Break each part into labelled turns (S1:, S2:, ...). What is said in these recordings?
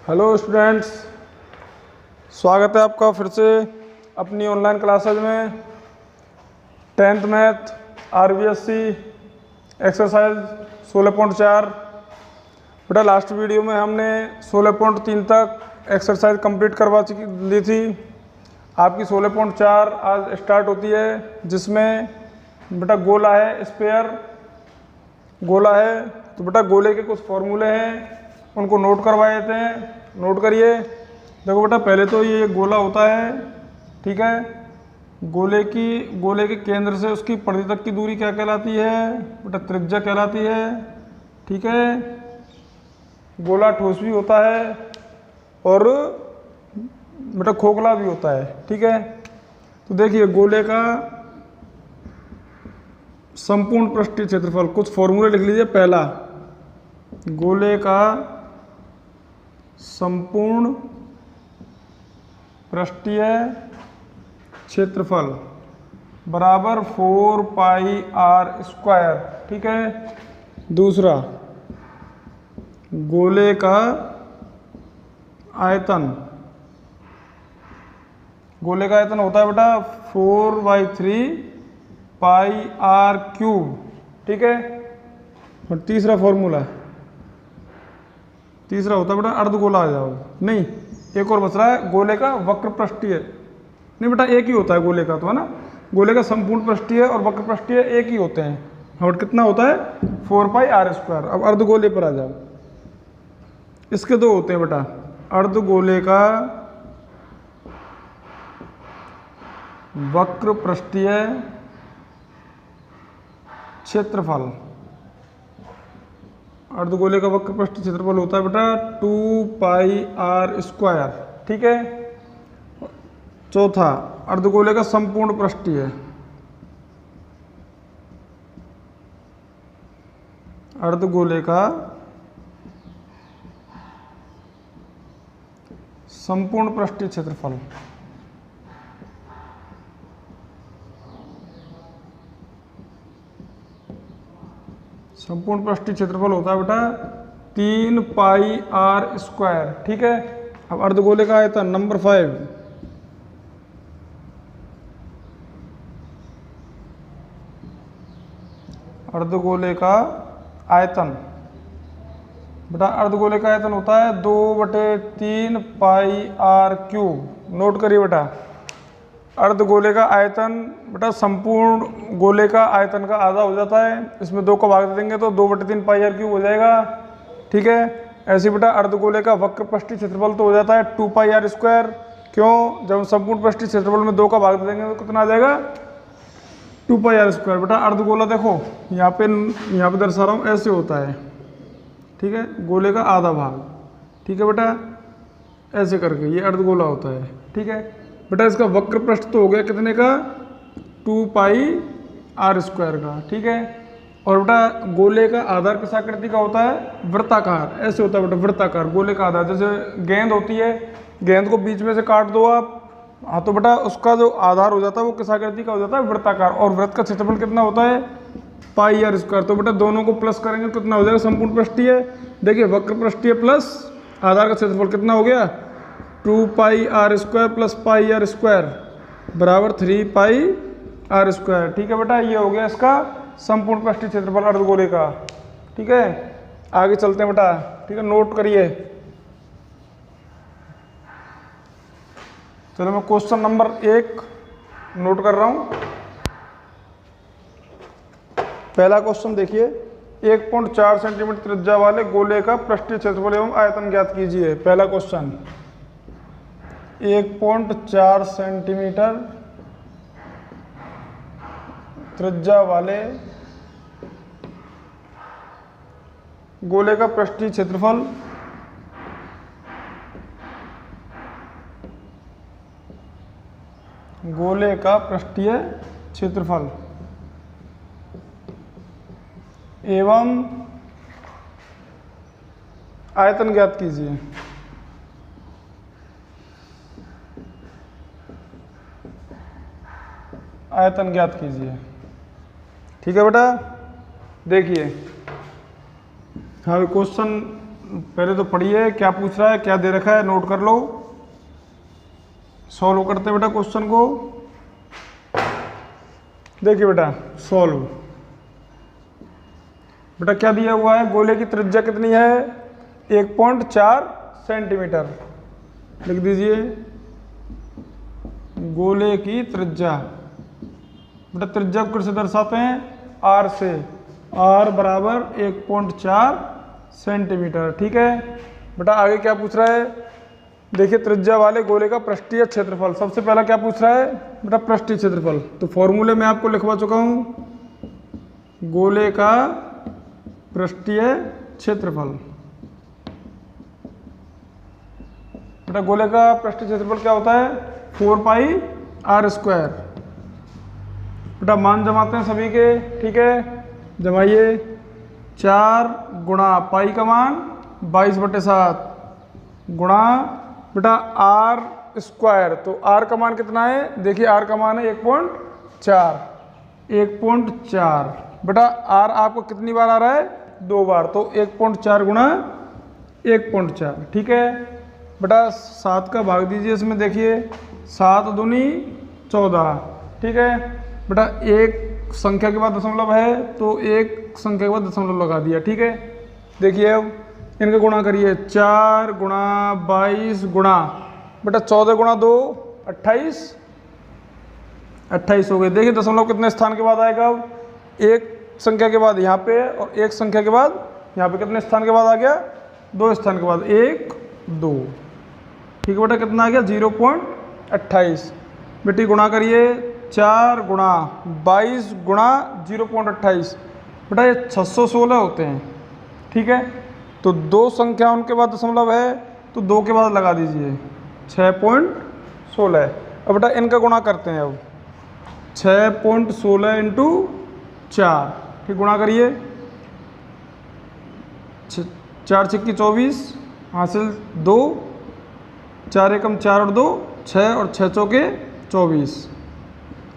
S1: Hello students, स्वागत है आपका फिर से अपनी ऑनलाइन क्लासेज में। 10th math RBSC exercise 16.4। बेटा लास्ट वीडियो में हमने 16.3 तक एक्सरसाइज कंप्लीट करवा ली थी। आपकी 16.4 आज स्टार्ट होती है, जिसमें बेटा गोला है, स्फीयर गोला है। तो बेटा गोले के कुछ फॉर्मूले हैं, उनको नोट करवाए थे। नोट करिए। देखो बेटा, पहले तो ये गोला होता है, ठीक है। गोले के केंद्र से उसकी परिधि तक की दूरी क्या कहलाती है? बेटा त्रिज्या कहलाती है, ठीक है। गोला ठोस भी होता है और बेटा खोखला भी होता है, ठीक है। तो देखिए, गोले का संपूर्ण पृष्ठीय क्षेत्रफल, कुछ फॉर्मूले लिख लीजिए। पहला, गोले का संपूर्ण पृष्ठीय क्षेत्रफल बराबर 4πr², ठीक है। दूसरा, गोले का आयतन, गोले का आयतन होता है बेटा 4/3πr³, ठीक है। और तीसरा फॉर्मूला, तीसरा होता है बेटा अर्धगोला। आ जाओ, नहीं एक और बच रहा है, गोले का वक्र पृष्ठीय। नहीं बेटा, एक ही होता है गोले का, तो है ना। गोले का संपूर्ण पृष्ठीय और वक्र पृष्ठीय एक ही होते हैं। और कितना होता है? 4πr²। अब अर्धगोले पर आ जाओ। इसके दो होते हैं बेटा, अर्धगोले का वक्र पृष्ठीय क्षेत्रफल, अर्धगोले का वक्र पृष्ठीय क्षेत्रफल होता है बेटा 2πr², ठीक है। चौथा, अर्धगोले का संपूर्ण पृष्ठीय, अर्धगोले का संपूर्ण पृष्ठीय क्षेत्रफल संपूर्ण पृष्ठीय क्षेत्रफल होता है बेटा 3πr², ठीक है। अब अर्धगोले का आयतन नंबर 5, अर्धगोले का आयतन बेटा, अर्धगोले का आयतन होता है 2/3πr³। नोट करिए बेटा, अर्धगोले का आयतन बेटा संपूर्ण गोले का आयतन का आधा हो जाता है। इसमें 2 को भाग दे देंगे तो 2/3πr³ हो जाएगा, ठीक है। ऐसे बेटा अर्धगोले का वक्र पृष्ठीय क्षेत्रफल तो हो जाता है 2πr²। क्यों? जब संपूर्ण पृष्ठीय क्षेत्रफल में 2 का भाग दे देंगे तो कितना आ जाएगा? 2πr²। बेटा अर्धगोला देखो, यहाँ पे दर्शा रहा हूँ, ऐसे होता है, ठीक है। गोले का आधा भाग, ठीक है बेटा, ऐसे करके ये अर्धगोला होता है, ठीक है बेटा। इसका वक्र पृष्ठ तो हो गया कितने का? 2πr² का, ठीक है। और बेटा गोले का आधार किस आकृति का होता है? वृत्ताकार। ऐसे होता है बेटा वृत्ताकार गोले का आधार। जैसे गेंद होती है, गेंद को बीच में से काट दो आप, हाँ, तो बेटा उसका जो आधार हो जाता है वो किस आकृति का हो जाता है? वृत्ताकार। और वृत्त का क्षेत्रफल कितना होता है? πr²। तो बेटा दोनों को प्लस करेंगे कितना हो जाएगा? संपूर्ण पृष्ठीय। देखिए, वक्र पृष्ठीय प्लस आधार का क्षेत्रफल कितना हो गया? 2πr² प्लस πr² बराबर 3πr², ठीक है बेटा। ये हो गया इसका संपूर्ण पृष्ठीय क्षेत्रफल अर्धगोले का, ठीक है। आगे चलते हैं बेटा, ठीक है। नोट करिए। चलो मैं क्वेश्चन नंबर 1 नोट कर रहा हूं। पहला क्वेश्चन देखिए, 1.4 सेंटीमीटर त्रिज्या वाले गोले का पृष्ठीय क्षेत्रफल एवं आयतन ज्ञात कीजिए। पहला क्वेश्चन, 1.4 सेंटीमीटर त्रिज्या वाले गोले का पृष्ठीय क्षेत्रफल गोले का पृष्ठीय क्षेत्रफल एवं आयतन ज्ञात कीजिए। आयतन ज्ञात कीजिए, ठीक है बेटा। देखिए, हाँ क्वेश्चन पहले तो पढ़िए क्या पूछ रहा है, क्या दे रखा है, नोट कर लो। सॉल्व करते हैं बेटा क्वेश्चन को। देखिए बेटा सॉल्व। बेटा क्या दिया हुआ है, गोले की त्रिज्या कितनी है 1.4 सेंटीमीटर। लिख दीजिए गोले की त्रिज्या। बेटा त्रिज्या को किससे दर्शाते हैं, आर से। आर बराबर 1.4 सेंटीमीटर। ठीक है बेटा आगे क्या पूछ रहा है, देखिए त्रिज्या वाले गोले का पृष्ठीय क्षेत्रफल। सबसे पहला क्या पूछ रहा है बेटा, पृष्ठीय क्षेत्रफल। तो फॉर्मूले में आपको लिखवा चुका हूं, गोले का पृष्ठीय क्षेत्रफल। बेटा गोले का पृष्ठीय क्षेत्रफल क्या होता है, 4πr²। बेटा मान जमाते हैं सभी के, ठीक है जमाइए। 4 गुणा पाई का मान 22/7 गुणा बेटा r²। तो r का मान कितना है, देखिए r का मान है 1.4। 1.4 बेटा r आपको कितनी बार आ रहा है, 2 बार। तो 1.4 गुणा 1.4। ठीक है बेटा 7 का भाग दीजिए इसमें, देखिए 7 दूनी 14। ठीक है बेटा एक संख्या के बाद दशमलव है तो एक संख्या के बाद दशमलव लगा दिया। ठीक है देखिए अब इनका गुणा करिए, 4 गुणा 22 गुणा बेटा 14 गुणा 2 28। 28 हो गए। देखिए दशमलव कितने स्थान के बाद आएगा, अब एक संख्या के बाद यहाँ पे और एक संख्या के बाद यहाँ पे कितने स्थान के बाद आ गया, 2 स्थान के बाद, 1 2। ठीक है बेटा कितना आ गया 0.28। बेटी गुणा करिए, 4 गुणा 22 गुणा 0.28। बेटा ये 616 होते हैं। ठीक है तो 2 संख्या उनके बाद दशमलव है तो 2 के बाद लगा दीजिए 6.16। अब बेटा इनका गुणा करते हैं, अब 6.16 इंटू 4। ठीक गुणा करिए, 4 छक्की 24 हासिल 2, 4 एकम 4 और 2 6 और 6 चौके 24।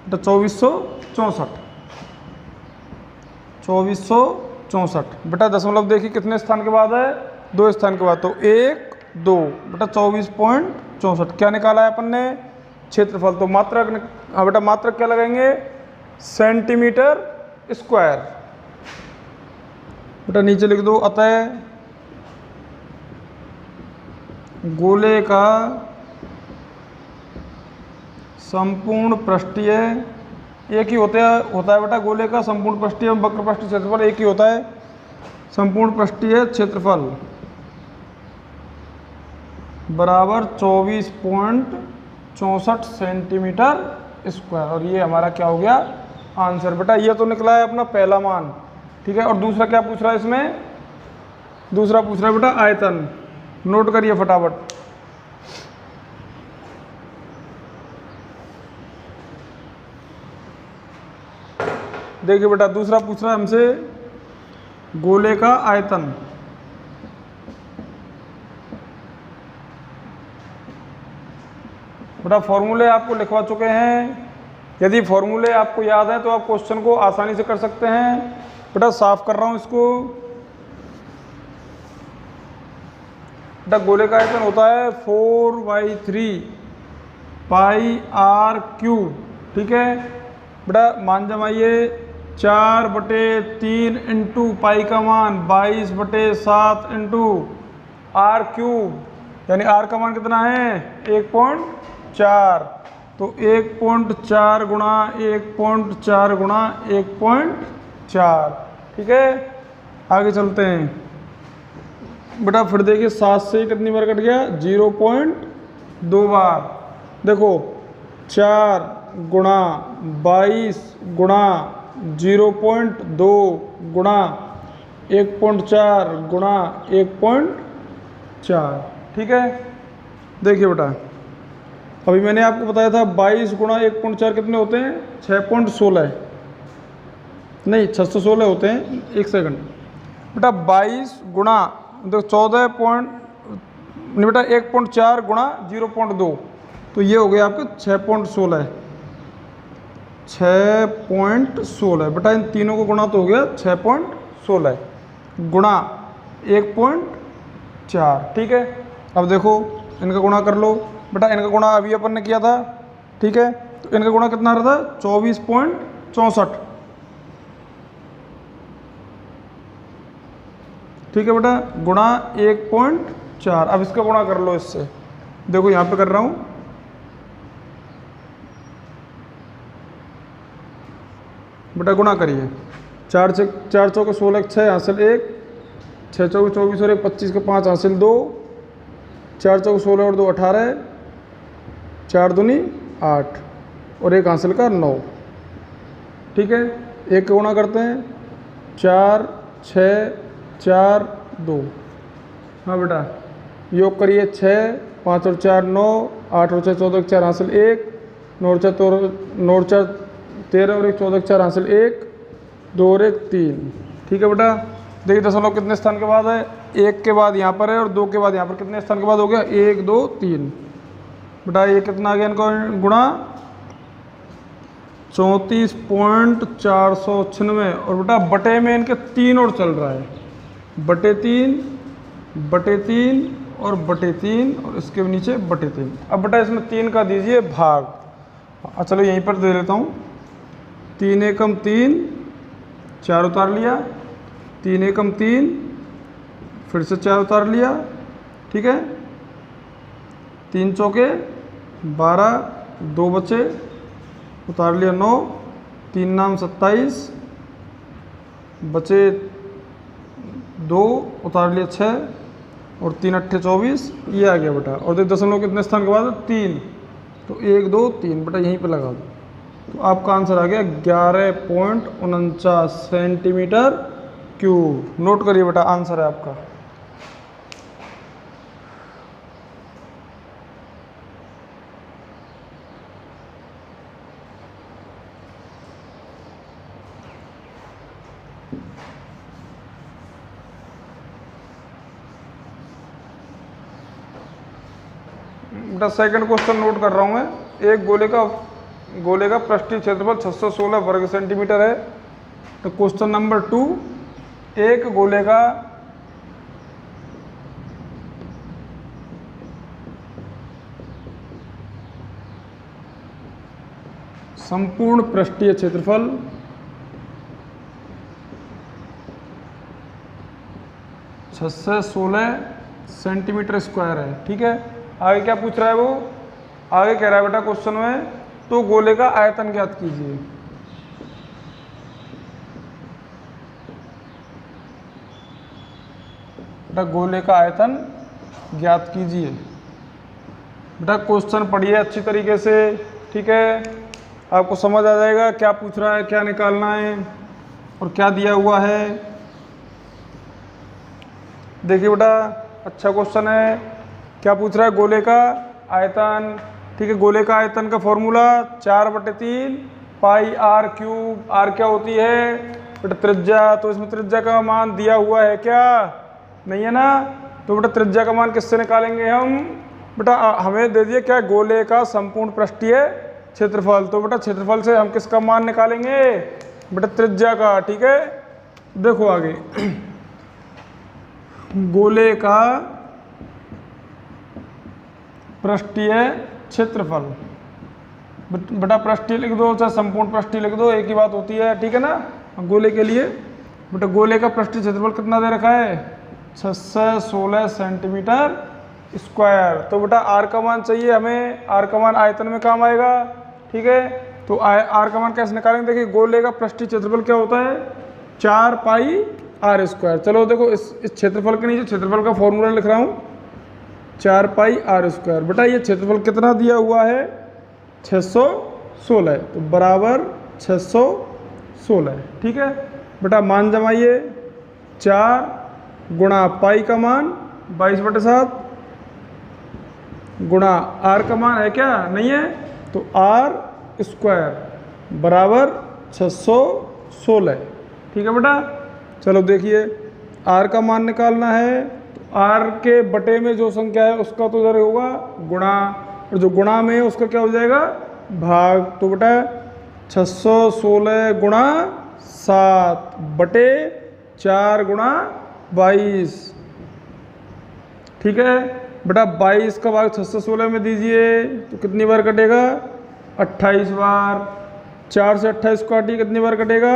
S1: बेटा 2464। 2464 बेटा दशमलव देखिए कितने स्थान के बाद है, 2 स्थान के बाद। तो 1 2 बेटा 24.64 क्या निकाला है अपन ने, क्षेत्रफल। तो मात्रक, हाँ बेटा मात्रक क्या लगाएंगे, सेंटीमीटर स्क्वायर। बेटा नीचे लिख दो, अतः गोले का संपूर्ण पृष्ठीय, एक ही होता है बेटा गोले का संपूर्ण पृष्ठीय एवं वक्र पृष्ठीय क्षेत्रफल एक ही होता है। संपूर्ण पृष्ठीय क्षेत्रफल बराबर 24.64 सेंटीमीटर स्क्वायर। और ये हमारा क्या हो गया आंसर। बेटा ये तो निकला है अपना पहला मान। ठीक है और दूसरा क्या पूछ रहा है इसमें, दूसरा पूछ रहा है बेटा आयतन। नोट करिए फटाफट। देखिए बेटा दूसरा पूछ रहा है हमसे गोले का आयतन। बेटा फॉर्मूले आपको लिखवा चुके हैं, यदि फॉर्मूले आपको याद है तो आप क्वेश्चन को आसानी से कर सकते हैं। बेटा साफ कर रहा हूं इसको। बेटा गोले का आयतन होता है 4/3 πr³। ठीक है बेटा मान जमाइए, 4/3 इंटू पाई का मान 22/7 इंटू r³ यानी r का मान कितना है 1.4। तो 1.4 गुणा 1.4 गुणा 1.4। ठीक है आगे चलते हैं। बेटा फिर देखिए 7 से कितनी बार कट गया, 0.2 बार। देखो 4 गुणा 22 गुणा 0.2 गुणा 1.4 गुणा 1.4। ठीक है देखिए बेटा अभी मैंने आपको बताया था 22 गुणा 1.4 कितने होते हैं, 6.16 नहीं 616 होते हैं। एक सेकंड बेटा 22 गुणा देखो 14 पॉइंट नहीं बेटा 1.4 गुणा 0.2 तो ये हो गया आपका 6.16। 6.16 बेटा इन तीनों को गुणा तो हो गया 6.16 गुणा 4। ठीक है, अब देखो इनका गुणा कर लो बेटा, इनका गुणा अभी अपन ने किया था। ठीक है, तो इनका गुणा कितना आ रहा था 24.64। ठीक है बेटा, गुणा 1.4। अब इसका गुणा कर लो इससे, देखो यहाँ पे कर रहा हूँ। बेटा गुणा करिए, 4 चौके 16 6 हासिल 1, 6 चौके 24 और 1 25 के 5 हासिल 2, 4 चौके 16 और 2 18, 4 दूनी 8 और 1 हासिल का 9। ठीक है, एक का गुणा करते हैं, 4 6 4 2। हाँ बेटा, योग करिए, 6 5 और 4 9, 8 और 6 14 4 हासिल 1, 9 और 4 13 और 1 14 4 हासिल 1, 2 और 1 3। ठीक है बेटा, देखिए दशमलव कितने स्थान के बाद है, 1 के बाद यहाँ पर है और 2 के बाद यहाँ पर कितने स्थान के बाद हो गया, 1 2 3। बेटा ये कितना आ गया इनको गुणा 34.496। और बेटा बटे में इनके 3 और चल रहा है, बटे 3 और बटे 3 और इसके नीचे बटे 3। अब बेटा इसमें 3 का दीजिए भाग। चलो यहीं पर दे लेता हूँ, 3 एकम 3, 4 उतार लिया, 3 एकम 3, फिर से 4 उतार लिया। ठीक है, 3 चौके 12, 2 बचे, उतार लिया 9, 3 नाम 27, बचे 2, उतार लिया 6 और 3 अट्ठे 24। ये आ गया बेटा। और देख दशमलव कितने स्थान के बाद 3, तो 1 2 3 बेटा यहीं पे लगा दो, तो आपका आंसर आ गया 11.49 सेंटीमीटर क्यूब। नोट करिए बेटा, आंसर है आपका। बेटा सेकंड क्वेश्चन नोट कर रहा हूं मैं। एक गोले का पृष्ठीय क्षेत्रफल 616 वर्ग सेंटीमीटर है। तो क्वेश्चन नंबर 2, एक गोले का संपूर्ण पृष्ठीय क्षेत्रफल 616 सेंटीमीटर स्क्वायर है। ठीक है, आगे क्या पूछ रहा है वो, आगे कह रहा है बेटा क्वेश्चन में, तो गोले का आयतन ज्ञात कीजिए। बेटा गोले का आयतन ज्ञात कीजिए। बेटा क्वेश्चन पढ़िए अच्छी तरीके से। ठीक है, आपको समझ आ जाएगा क्या पूछ रहा है, क्या निकालना है और क्या दिया हुआ है। देखिए बेटा अच्छा क्वेश्चन है। क्या पूछ रहा है, गोले का आयतन। ठीक है, गोले का आयतन का फॉर्मूला 4/3 पाई r क्यूब। r क्या होती है बेटा, त्रिज्या। तो इसमें त्रिज्या का मान दिया हुआ है क्या, नहीं है ना। तो बेटा त्रिज्या का मान किससे निकालेंगे हम, बेटा हमें दे दिए क्या, गोले का संपूर्ण पृष्ठीय क्षेत्रफल। तो बेटा क्षेत्रफल से हम किसका मान निकालेंगे, बेटा त्रिज्या का। ठीक है, देखो आगे गोले का पृष्ठीय क्षेत्रफल। बेटा पृष्ठीय लिख दो चाहे संपूर्ण पृष्ठीय लिख दो, एक ही बात होती है। ठीक है ना। गोले के लिए बेटा गोले का पृष्ठीय क्षेत्रफल कितना दे रखा है, 616 सेंटीमीटर स्क्वायर। तो बेटा r का मान चाहिए हमें, r का मान आयतन में काम आएगा। ठीक है, तो r का मान कैसे निकालेंगे, देखिए गोले का पृष्ठीय क्षेत्रफल क्या होता है, 4 पाई r स्क्वायर। चलो देखो इस क्षेत्रफल के नीचे क्षेत्रफल का फॉर्मूला लिख रहा हूँ, 4 पाई r स्क्वायर। बेटा ये क्षेत्रफल कितना दिया हुआ है, 616, तो बराबर 616। ठीक है बेटा, मान जमाइए, 4 गुणा पाई का मान 22/7 गुणा r का मान है क्या, नहीं है, तो r स्क्वायर बराबर 616। ठीक है बेटा, चलो देखिए r का मान निकालना है, तो r के बटे में जो संख्या है उसका तो इधर होगा गुणा, और जो गुणा में है उसका क्या हो जाएगा भाग। तो बेटा 616 गुणा 7 बटे 4 गुणा 22, ठीक है बेटा 22 का भाग 616 में दीजिए तो कितनी बार कटेगा 28 बार। 4 से 28 को काटिए कितनी बार कटेगा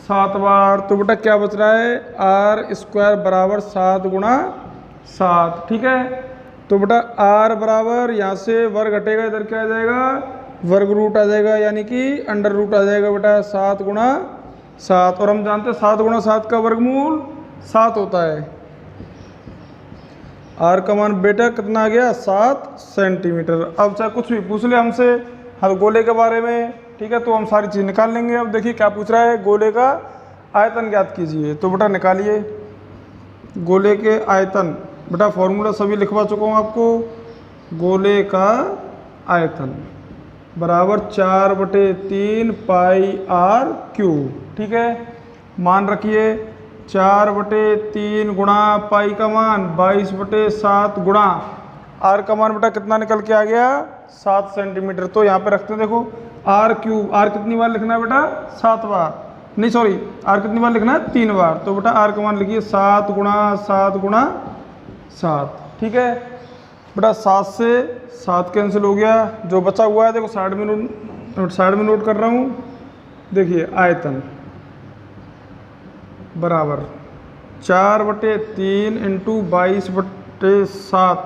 S1: 7 बार। तो बेटा क्या बच रहा है आर स्क्वायर बराबर 7 गुणा 7। ठीक है तो बेटा आर बराबर यहाँ से वर्ग हटेगा इधर क्या आ जाएगा वर्ग रूट आ जाएगा यानी कि अंडर रूट आ जाएगा बेटा 7 गुणा 7। और हम जानते हैं 7 गुणा 7 का वर्गमूल 7 होता है। आर का मान बेटा कितना आ गया 7 सेंटीमीटर। अब चाहे कुछ भी पूछ ले हमसे हर गोले के बारे में ठीक है तो हम सारी चीज़ निकाल लेंगे। अब देखिए क्या पूछ रहा है गोले का आयतन ज्ञात कीजिए। तो बेटा निकालिए गोले के आयतन। बेटा फॉर्मूला सभी लिखवा चुका हूँ आपको। गोले का आयतन बराबर 4/3 पाई आर क्यूब। ठीक है मान रखिए 4/3 गुणा पाई का मान 22/7 गुणा आर का मान बेटा कितना निकल के आ गया 7 सेंटीमीटर। तो यहाँ पे रखते हैं देखो आर क्यूब। आर कितनी बार लिखना है बेटा 7 बार नहीं सॉरी आर कितनी बार लिखना है 3 बार। तो बेटा आर का मान लिखिए 7 गुणा 7 गुणा 7। ठीक है बेटा 7 से 7 कैंसिल हो गया। जो बचा हुआ है देखो साइड में नोट कर रहा हूँ। देखिए आयतन बराबर 4/3 इंटू 22/7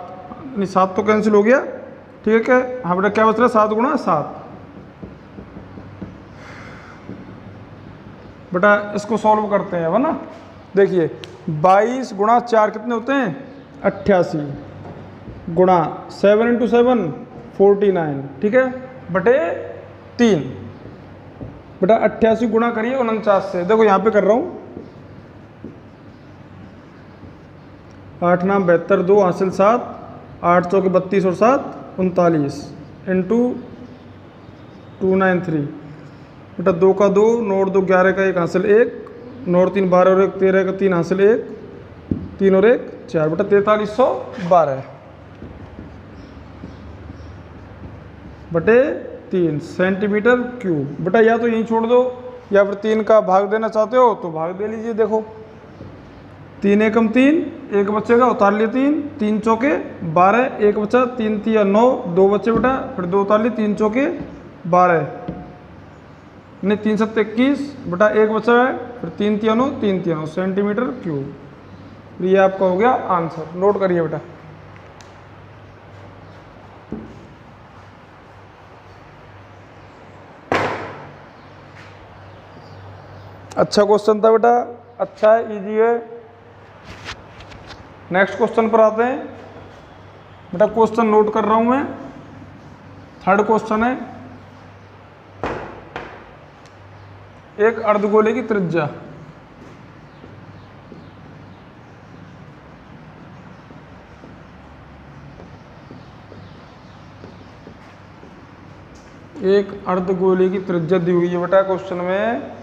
S1: नहीं 7 तो कैंसिल हो गया। ठीक है हाँ बेटा क्या बच रहा है 7 गुणा 7। बेटा इसको सॉल्व करते हैं अब ना। देखिए 22 गुणा 4 कितने होते हैं 88 गुणा 7 इंटू 7 49। ठीक है बटे 3 बेटा 88 गुणा करिए 49 से। देखो यहाँ पे कर रहा हूँ 8 9 72 2 हासिल 7 8 चौके 32 और 7 39 इंटू 293 बेटा 2 का 2 नोट 2 11 का 1 हासिल 1 नोट 3 12 और 1 13 का 3 हासिल 1 3 और 1 4 बेटा 4312 बटे 3 सेंटीमीटर क्यूब। बेटा या तो यहीं छोड़ दो या फिर 3 का भाग देना चाहते हो तो भाग दे लीजिए। देखो 3 एकम 3 1 बचेगा उतार लिए 3 3 चौके 12 1 बचा 3 3 9 2 बचे बेटा फिर 2 उतार लिए 3 चौके 12 नहीं 3 7 21 बेटा 1 बचा है फिर 3 3 9 3 3 9 सेंटीमीटर क्यूब। ये आपका हो गया आंसर। नोट करिए बेटा। अच्छा क्वेश्चन था बेटा अच्छा है इजी है। नेक्स्ट क्वेश्चन पर आते हैं। बेटा क्वेश्चन नोट कर रहा हूं मैं। थर्ड क्वेश्चन है एक अर्धगोले की त्रिज्या एक अर्धगोले की त्रिज्या दी हुई है बेटा क्वेश्चन में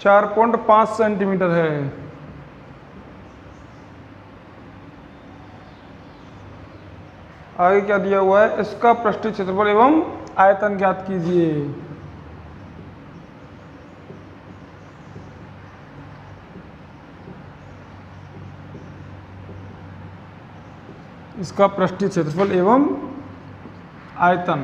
S1: 4.5 सेंटीमीटर है। आगे क्या दिया हुआ है इसका पृष्ठीय क्षेत्रफल एवं आयतन ज्ञात कीजिए। इसका पृष्ठीय क्षेत्रफल एवं आयतन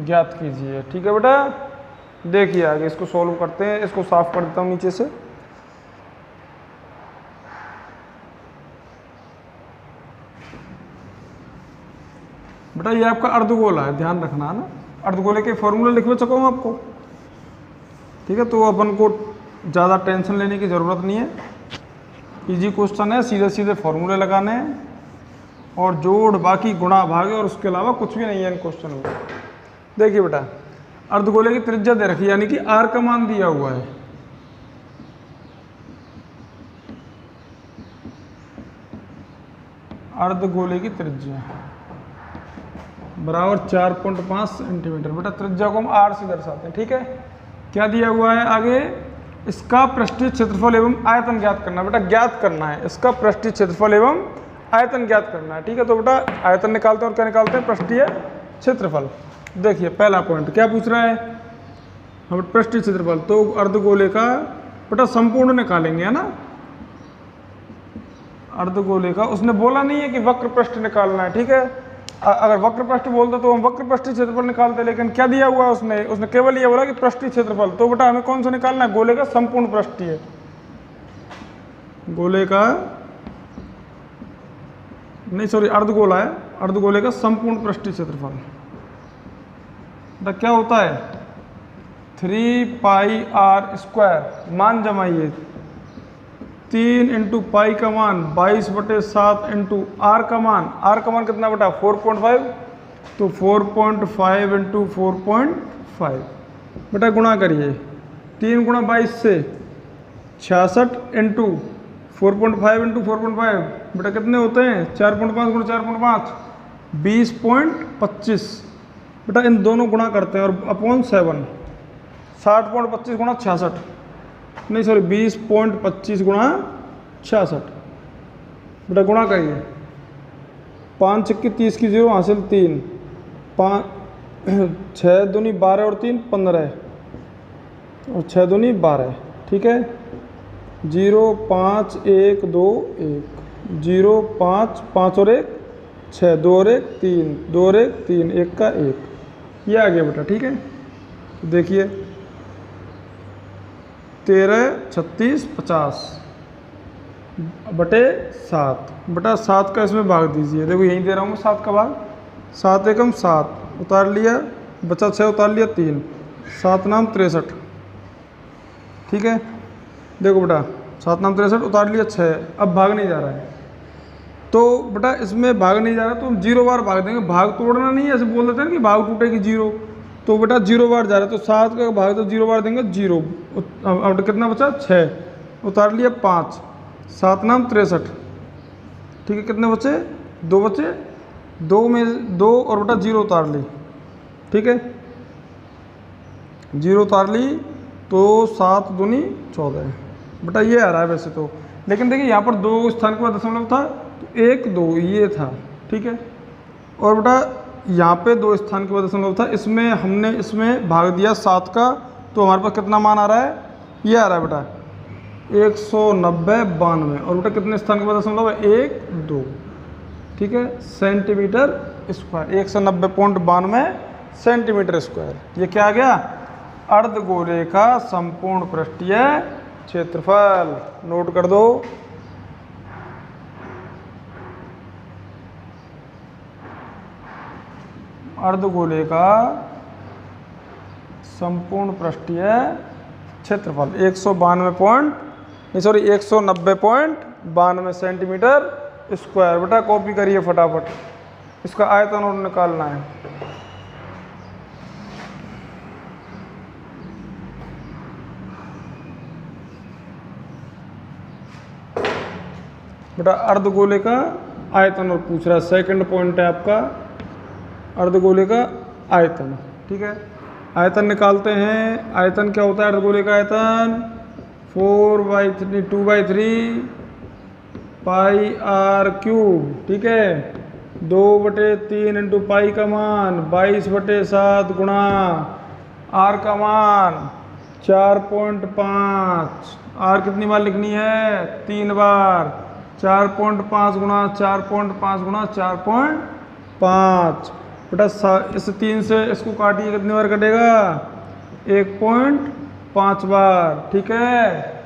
S1: ज्ञात कीजिए। ठीक है बेटा देखिए आगे इसको सॉल्व करते हैं। इसको साफ कर देता हूं नीचे से। बेटा ये आपका अर्धगोला है ध्यान रखना ना। अर्धगोले के फॉर्मूले लिखवा चुका हूं आपको। ठीक है तो अपन को ज़्यादा टेंशन लेने की ज़रूरत नहीं है। इजी क्वेश्चन है सीधे सीधे फॉर्मूले लगाने हैं और जोड़ बाकी गुणा भागे और उसके अलावा कुछ भी नहीं है इन क्वेश्चन में। देखिए बेटा अर्धगोले की त्रिज्या दे रखी है यानी कि आर का मान दिया हुआ है। अर्धगोले की त्रिज्या बराबर 4.5 सेंटीमीटर। बेटा त्रिज्या को हम आर से दर्शाते हैं। ठीक है क्या दिया हुआ है आगे इसका पृष्ठीय क्षेत्रफल एवं आयतन ज्ञात करना। बेटा ज्ञात करना है इसका पृष्ठीय क्षेत्रफल एवं आयतन ज्ञात करना है। ठीक है तो बेटा आयतन निकालते हैं और क्या निकालते हैं पृष्ठीय क्षेत्रफल। देखिए पहला पॉइंट क्या पूछ रहा है हम पृष्ठीय क्षेत्रफल। तो अर्धगोले का बेटा संपूर्ण निकालेंगे, है ना, अर्धगोले का। उसने बोला नहीं है कि वक्र पृष्ठ निकालना है, ठीक है। अगर वक्र पृष्ठ बोलता तो हम वक्र पृष्ठीय क्षेत्रफल निकालते, लेकिन क्या दिया हुआ है उसने केवल ये बोला कि पृष्ठीय क्षेत्रफल। तो बेटा हमें कौन सा निकालना है, गोले का संपूर्ण पृष्ठीय, गोले का नहीं सॉरी अर्धगोला है, अर्धगोले का संपूर्ण पृष्ठीय क्षेत्रफल। बेटा क्या होता है 3πr², मान जमाइए 3 इंटू पाई का मान 22/7 इंटू आर का मान, आर का मान कितना बेटा 4.5, तो 4.5 इंटू 4.5 बेटा गुणा करिए 3 गुणा 22 से 66 इंटू 4.5 इंटू 4.5 बेटा कितने होते हैं 4.5 गुणा 4.5 20.25 बेटा इन दोनों गुणा करते हैं और अपॉन 7 60.25 गुणा 66 नहीं सॉरी 20.25 गुणा 66 बेटा गुणा करिए 5 छक्के 30 की 0 हासिल 3 5 6 दूनी 12 और 3 15 और 6 दूनी 12, ठीक है। 0 5 1 2 1 0 5 5 और 1 6 2 और 1 3 2 और 1 3 1 का 1 ये आ गया बेटा, ठीक है। देखिए 13 36 50 बटे 7 बेटा 7 का इसमें भाग दीजिए, देखो यहीं दे रहा हूँ 7 का भाग, 7 एकम 7 उतार लिया, बचा 6 उतार लिया 3 7 नाम 63, ठीक है। देखो बेटा 7 नाम 63 उतार लिया 6, अब भाग नहीं जा रहा है, तो बेटा इसमें भाग नहीं जा रहा तो हम 0 बार भाग देंगे, भाग तोड़ना नहीं है, ऐसे बोल देते हैं कि भाग टूटेगी 0, तो बेटा 0 बार जा रहा है तो 7 का भाग तो 0 बार देंगे 0, अब कितना बचा 6 उतार लिया 5 7 नाम 63, ठीक है। कितने बचे 2 बचे, 2 में 2 और बेटा 0 उतार ली, ठीक है, 0 उतार ली तो 7 दूनी 14 बेटा ये आ रहा है वैसे तो, लेकिन देखिए यहाँ पर 2 स्थान के बाद दशमलव था तो 1 2 ये था, ठीक है। और बेटा यहाँ पे 2 स्थान के बाद दशमलव था, इसमें हमने इसमें भाग दिया 7 का, तो हमारे पास कितना मान आ रहा है, ये आ रहा है बेटा 190/92 और बेटा कितने स्थान के बाद दशमलव है 1 2, ठीक है, सेंटीमीटर स्क्वायर 190.92 सेंटीमीटर स्क्वायर। ये क्या आ गया अर्धगोले का संपूर्ण पृष्ठीय क्षेत्रफल, नोट कर दो। अर्धगोले का संपूर्ण पृष्ठीय क्षेत्रफल 190.92 सेंटीमीटर स्क्वायर। बेटा कॉपी करिए फटाफट, इसका आयतन और निकालना है। बेटा अर्धगोले का आयतन और पूछ रहा है, सेकंड पॉइंट है आपका अर्धगोले का आयतन, ठीक है। आयतन निकालते हैं, आयतन क्या होता है अर्धगोले का आयतन 4/3 2/3 पाई आर क्यूब, ठीक है। 2/3 इंटू पाई का मान 22/7 गुणा आर का मान 4.5, आर कितनी बार लिखनी है 3 बार, 4.5 गुणा 4.5 गुणा 4.5 बेटा इस 3 से इसको काटिए कितनी बार कटेगा 1.5 बार, ठीक है।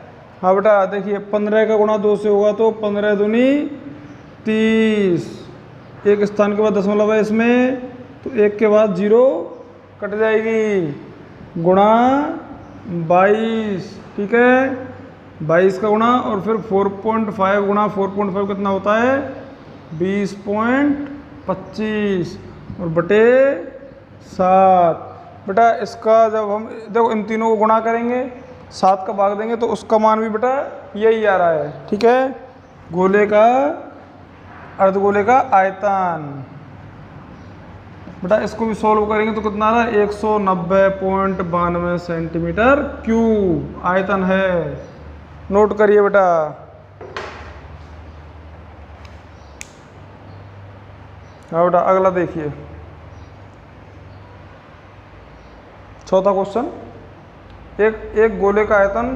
S1: हाँ बेटा देखिए 15 का गुणा 2 से होगा तो 15 दूनी 30, एक स्थान के बाद दशमलव है इसमें तो 1 के बाद 0 कट जाएगी, गुणा 22, ठीक है, 22 का गुणा और फिर 4.5 गुणा 4.5 कितना होता है 20.25 और बटे 7। बेटा इसका जब हम देखो इन तीनों को गुणा करेंगे 7 का भाग देंगे तो उसका मान भी बेटा यही आ रहा है, ठीक है। गोले का अर्धगोले का आयतन बेटा इसको भी सॉल्व करेंगे तो कितना आ रहा है 190.92 सेंटीमीटर क्यूब आयतन है, नोट करिए बेटा। हाँ बेटा अगला देखिए चौथा क्वेश्चन, एक गोले का आयतन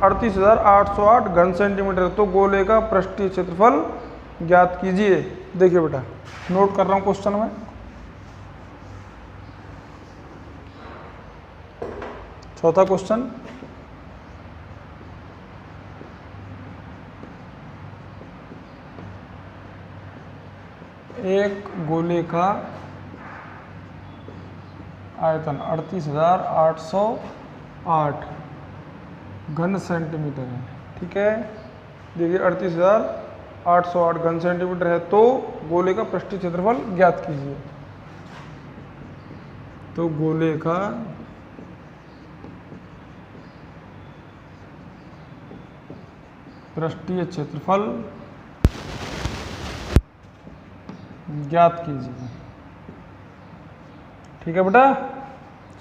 S1: 38,808 घन सेंटीमीटर। तो गोले का पृष्ठीय क्षेत्रफल ज्ञात कीजिए। देखिए बेटा, नोट कर रहा हूँ क्वेश्चन में। चौथा क्वेश्चन, एक गोले का आयतन 38,808 घन सेंटीमीटर है। ठीक है, देखिए 38,808 घन सेंटीमीटर है। तो गोले का पृष्ठीय क्षेत्रफल ज्ञात कीजिए। तो गोले का पृष्ठीय क्षेत्रफल ज्ञात कीजिए। ठीक है बेटा,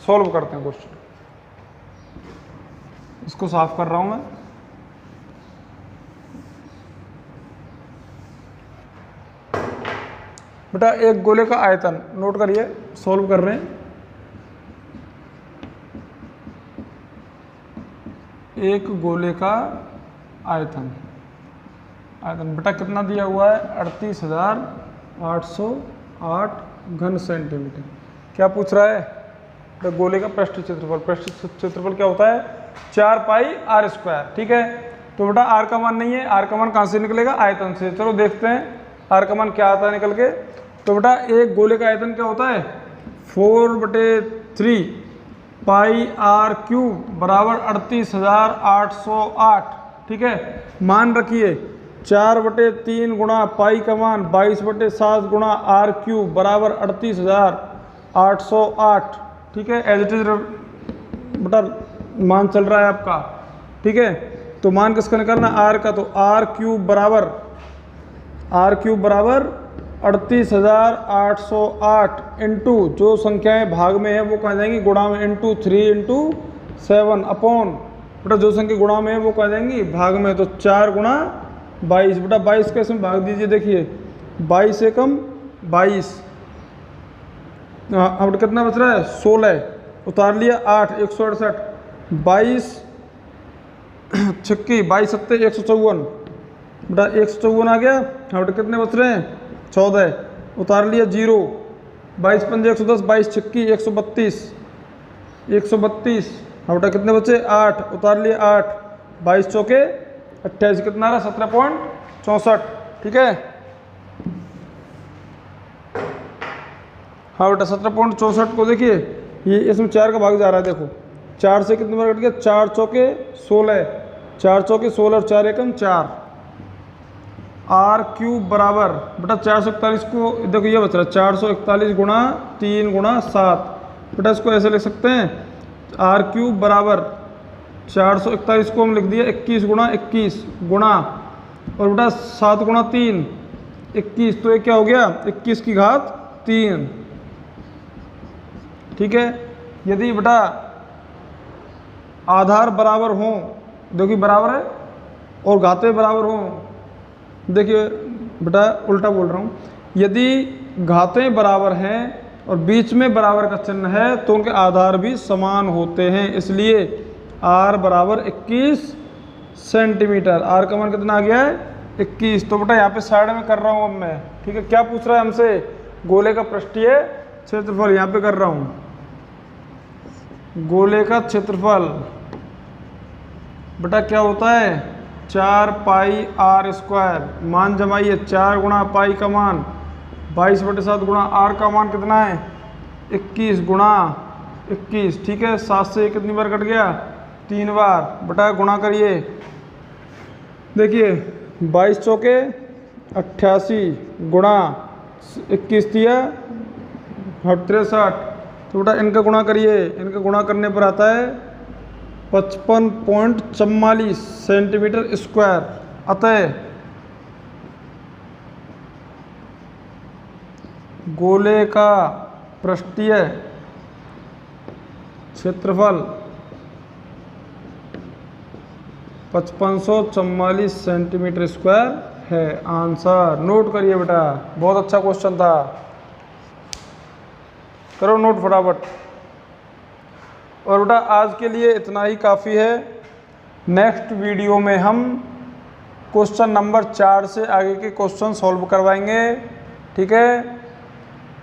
S1: सॉल्व करते हैं क्वेश्चन। इसको साफ कर रहा हूं मैं। बेटा एक गोले का आयतन नोट करिए, सॉल्व कर रहे हैं। एक गोले का आयतन बेटा कितना दिया हुआ है? 38,808 घन सेंटीमीटर। क्या पूछ रहा है? तो गोले का पृष्ठीय क्षेत्रफल। पृष्ठीय क्षेत्रफल क्या होता है? 4 पाई आर स्क्वायर। ठीक है, तो बेटा आर का मान नहीं है, आर का मान कहाँ से निकलेगा? आयतन से। चलो देखते हैं आर का मान क्या आता है निकल के। तो बेटा एक गोले का आयतन क्या होता है? 4/3 पाई आर क्यूब बराबर 38,808। ठीक है, मान रखिए 4/3 गुणा पाई का मान 22/7 गुणा आर क्यूब बराबर 38,808। ठीक है, एज इट इज बेटा मान चल रहा है आपका। ठीक है, तो मान किसका निकालना? आर का। तो आर क्यूब बराबर 38,808 इंटू जो संख्याएं भाग में है वो कहा जाएंगी गुणा में, इंटू 3 इंटू 7 अपॉन बेटा जो संख्या गुणा में है वो कहा जाएंगी भाग में। तो 4 गुणा 22। बेटा 22 कैसे भाग दीजिए? देखिए 22 से कम 22, अब कितना बच रहा है? 16 उतार लिया 8, 168, 22 छक्की 22 सत्ते 154। बेटा 154 आ गया। अब कितने बच रहे हैं? 14 उतार लिया 0, 22 पंजे 110, 22 छक्की 132, 132। अब बेटा कितने बचे? 8 उतार लिया 8, 22 चौके 28, कितना रहा? 17.64। ठीक है, हाँ बेटा 17.64 को देखिए ये इसमें 4 का भाग जा रहा है। देखो 4 से कितने बार कट गया? 4 चौके 16, 4 चौके 16 और 4 एकम 4। आर क्यूब बराबर बेटा 441 को देखो ये बच रहा है 441 गुणा 3 गुणा 7। बेटा इसको ऐसे लिख सकते हैं, आर क्यूब बराबर 441 को हम लिख दिया 21 गुणा 21 गुणा और बेटा 7 गुणा 3 21। तो ये क्या हो गया? 21 की घात 3। ठीक है, यदि बेटा आधार बराबर हो, देखिए बराबर है, और घातें बराबर हो, देखिए बेटा उल्टा बोल रहा हूँ, यदि घातें बराबर हैं और बीच में बराबर का चिन्ह है तो उनके आधार भी समान होते हैं। इसलिए आर बराबर 21 सेंटीमीटर। आर का मान कितना आ गया है? 21। तो बेटा यहाँ पे साइड में कर रहा हूँ अब मैं। ठीक है, क्या पूछ रहा है हमसे? गोले का पृष्ठीय क्षेत्रफल। यहाँ पे कर रहा हूँ गोले का क्षेत्रफल। बेटा क्या होता है? 4 पाई आर स्क्वायर। मान जमाइए, 4 गुणा पाई का मान 22/7 गुणा आर का मान कितना है? 21 गुणा 21। ठीक है, 7 से कितनी बार कट गया? 3 बार। बेटा गुणा करिए, देखिए 22 चौके 88 गुणा 21 दिया 63। तो बेटा इनका गुणा करिए, इनका गुणा करने पर आता है 55.44 सेंटीमीटर स्क्वायर। अतः गोले का पृष्ठीय क्षेत्रफल 5544 सेंटीमीटर स्क्वायर है। आंसर नोट करिए बेटा, बहुत अच्छा क्वेश्चन था, करो नोट फटाफट। और बेटा आज के लिए इतना ही काफ़ी है। नेक्स्ट वीडियो में हम क्वेश्चन नंबर 4 से आगे के क्वेश्चन सॉल्व करवाएंगे। ठीक है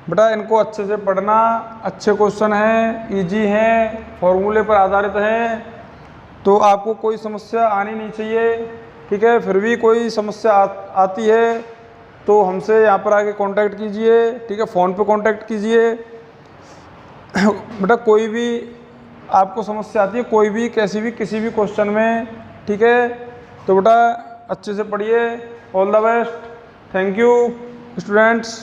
S1: बेटा, इनको अच्छे से पढ़ना। अच्छे क्वेश्चन हैं, इजी हैं, फॉर्मूले पर आधारित हैं, तो आपको कोई समस्या आनी नहीं चाहिए। ठीक है, फिर भी कोई समस्या आती है तो हमसे यहाँ पर आके कांटेक्ट कीजिए। ठीक है, फ़ोन पे कांटेक्ट कीजिए। बेटा कोई भी आपको समस्या आती है, कोई भी कैसी भी किसी भी क्वेश्चन में, ठीक है, तो बेटा अच्छे से पढ़िए। All the best. Thank you students.